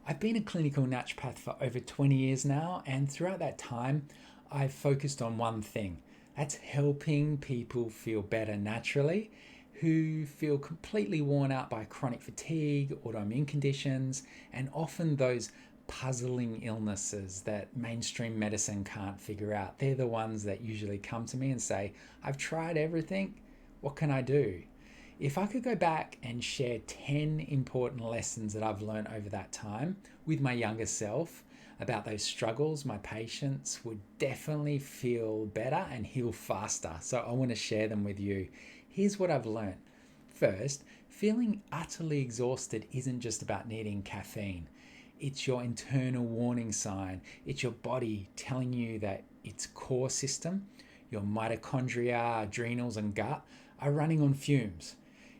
I've been a clinical naturopath for over 20 years now, and throughout that time, I've focused on one thing. That's helping people feel better naturally who feel completely worn out by chronic fatigue, autoimmune conditions, and often those puzzling illnesses that mainstream medicine can't figure out. They're the ones that usually come to me and say, I've tried everything, what can I do? If I could go back and share 10 important lessons that I've learned over that time with my younger self about those struggles, my patients would definitely feel better and heal faster. So I want to share them with you. Here's what I've learned. First, feeling utterly exhausted isn't just about needing caffeine. It's your internal warning sign. It's your body telling you that its core system, your mitochondria, adrenals, and gut are running on fumes.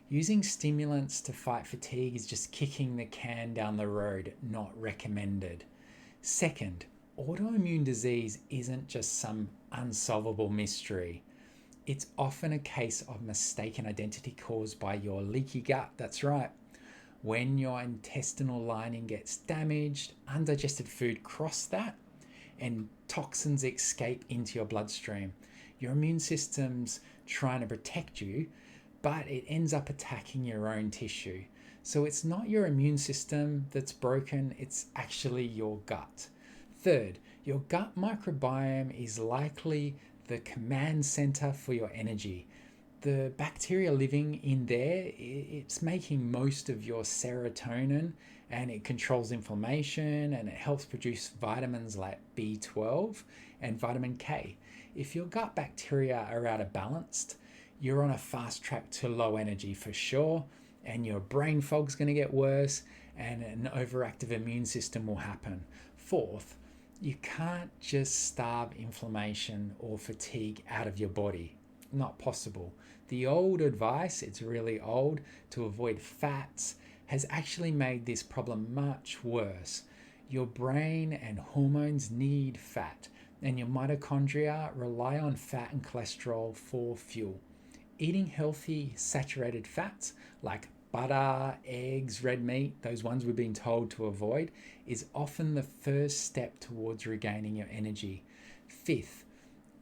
Using stimulants to fight fatigue is just kicking the can down the road, not recommended. Second, autoimmune disease isn't just some unsolvable mystery. It's often a case of mistaken identity caused by your leaky gut. That's right. When your intestinal lining gets damaged, undigested food cross that and toxins escape into your bloodstream. Your immune system's trying to protect you, but it ends up attacking your own tissue. So it's not your immune system that's broken, it's actually your gut. Third, your gut microbiome is likely the command center for your energy. The bacteria living in there, it's making most of your serotonin, and it controls inflammation, and it helps produce vitamins like B12 and vitamin K. If your gut bacteria are out of balance, you're on a fast track to low energy for sure, and your brain fog's going to get worse, and an overactive immune system will happen. Fourth, you can't just starve inflammation or fatigue out of your body. Not possible. The old advice, it's really old, to avoid fats has actually made this problem much worse. Your brain and hormones need fat, and your mitochondria rely on fat and cholesterol for fuel. Eating healthy saturated fats like butter, eggs, red meat, those ones we've been told to avoid, is often the first step towards regaining your energy. Fifth,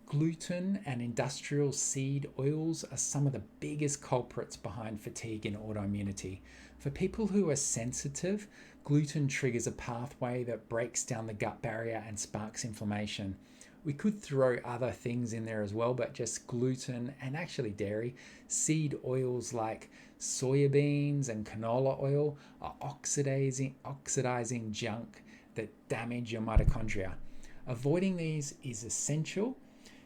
gluten and industrial seed oils are some of the biggest culprits behind fatigue and autoimmunity. For people who are sensitive, gluten triggers a pathway that breaks down the gut barrier and sparks inflammation. We could throw other things in there as well, but just gluten and actually dairy. Seed oils like soybeans and canola oil are oxidizing junk that damage your mitochondria. Avoiding these is essential.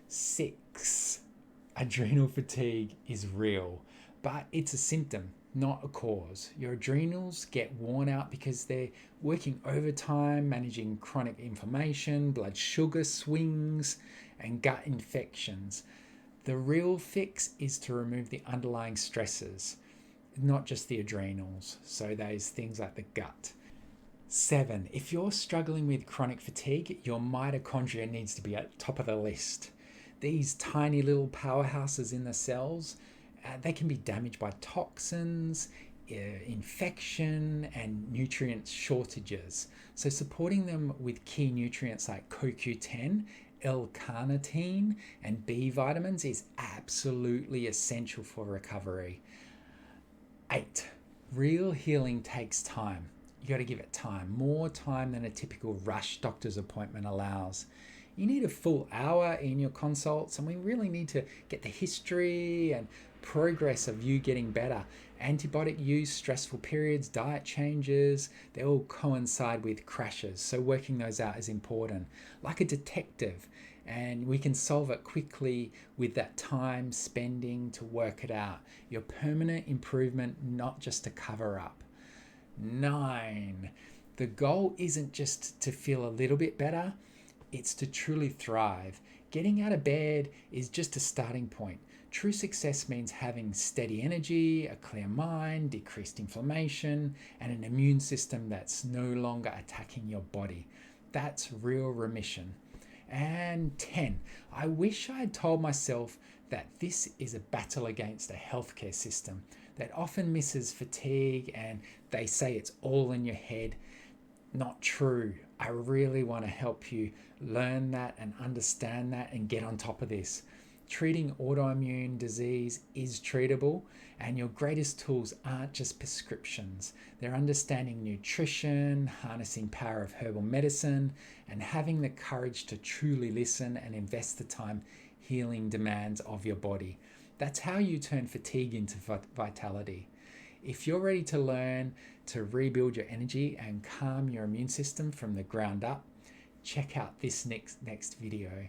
6. Adrenal fatigue is real, but it's a symptom, not a cause. Your adrenals get worn out because they're working overtime, managing chronic inflammation, blood sugar swings, and gut infections. The real fix is to remove the underlying stresses, not just the adrenals, so those things like the gut. 7. If you're struggling with chronic fatigue, your mitochondria needs to be at the top of the list. These tiny little powerhouses in the cells, they can be damaged by toxins, infection, and nutrient shortages. So supporting them with key nutrients like CoQ10, L-carnitine, and B vitamins is absolutely essential for recovery. 8. Real healing takes time. You got to give it time, more time than a typical rush doctor's appointment allows. You need a full hour in your consults, and we really need to get the history and progress of you getting better. Antibiotic use, stressful periods, diet changes, they all coincide with crashes. So working those out is important. Like a detective, and we can solve it quickly with that time spending to work it out. Your permanent improvement, not just to cover up. 9. The goal isn't just to feel a little bit better, it's to truly thrive. Getting out of bed is just a starting point. True success means having steady energy, a clear mind, decreased inflammation, and an immune system that's no longer attacking your body. That's real remission. And 10. I wish I had told myself that this is a battle against a healthcare system that often misses fatigue, and they say it's all in your head. not true. I really want to help you learn that and understand that and get on top of this. Treating autoimmune disease is treatable, and your greatest tools aren't just prescriptions. They're understanding nutrition, harnessing power of herbal medicine, and having the courage to truly listen and invest the time healing demands of your body. That's how you turn fatigue into vitality. If you're ready to learn to rebuild your energy and calm your immune system from the ground up, check out this next video.